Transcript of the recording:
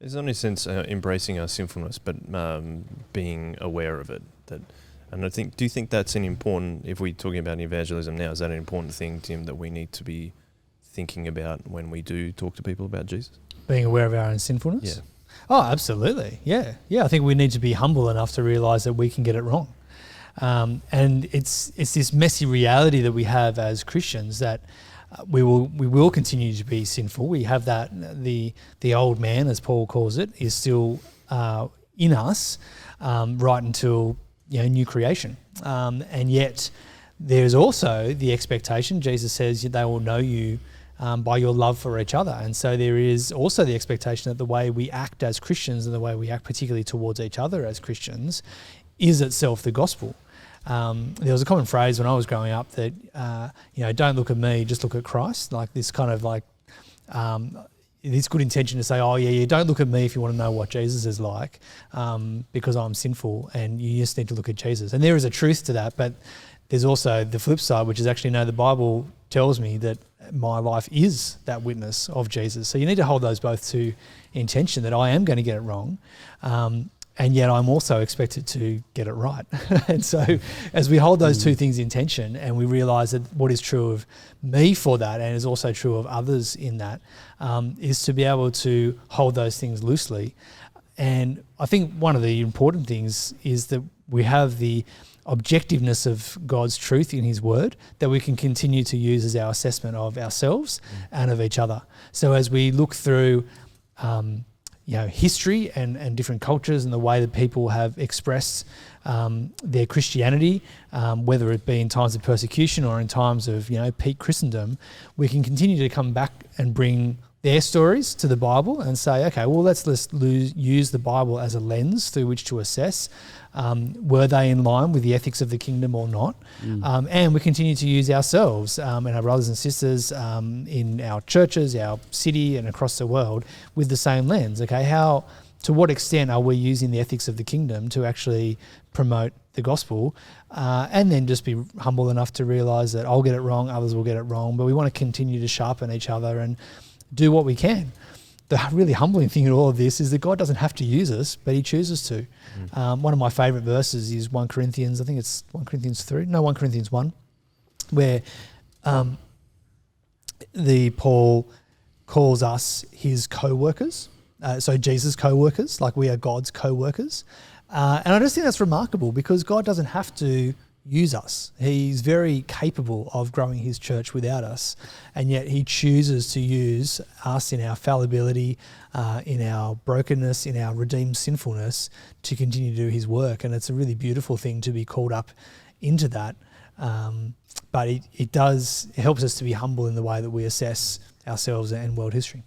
There's only sense embracing our sinfulness, but being aware of it. And I think, do you think that's an important, if we're talking about evangelism now, is that an important thing, Tim, that we need to be thinking about when we do talk to people about Jesus? Being aware of our own sinfulness? Yeah. Oh, absolutely. Yeah. Yeah, I think we need to be humble enough to realise that we can get it wrong. And it's this messy reality that we have as Christians that we will continue to be sinful. We have that, the old man, as Paul calls it, is still in us right until new creation. And yet there's also the expectation, Jesus says, they will know you by your love for each other. And so there is also the expectation that the way we act as Christians and the way we act particularly towards each other as Christians is itself the gospel. There was a common phrase when I was growing up that, don't look at me, just look at Christ. Like this kind of like, this good intention to say, don't look at me if you want to know what Jesus is like, because I'm sinful, and you just need to look at Jesus. And there is a truth to that, but there's also the flip side, which is actually, no, the Bible tells me that my life is that witness of Jesus. So you need to hold those both to intention, that I am going to get it wrong, and yet I'm also expected to get it right. And so as we hold those two things in tension, and we realise that what is true of me for that, and is also true of others in that, is to be able to hold those things loosely. And I think one of the important things is that we have the objectiveness of God's truth in his word that we can continue to use as our assessment of ourselves and of each other. So as we look through history and different cultures and the way that people have expressed their Christianity, whether it be in times of persecution or in times of peak Christendom, we can continue to come back and bring their stories to the Bible and say, okay, well, let's use the Bible as a lens through which to assess were they in line with the ethics of the kingdom or not. And we continue to use ourselves and our brothers and sisters in our churches, our city, and across the world with the same lens. Okay, to what extent are we using the ethics of the kingdom to actually promote the gospel, and then just be humble enough to realise that I'll get it wrong, others will get it wrong, but we want to continue to sharpen each other and do what we can. The really humbling thing in all of this is that God doesn't have to use us, but he chooses to. One of my favourite verses is 1 Corinthians 1, where Paul calls us his co-workers, so Jesus' co-workers, like we are God's co-workers. And I just think that's remarkable, because God doesn't have to use us. He's very capable of growing his church without us, and yet he chooses to use us in our fallibility, in our brokenness, in our redeemed sinfulness, to continue to do his work. And it's a really beautiful thing to be called up into that. But it helps us to be humble in the way that we assess ourselves and world history.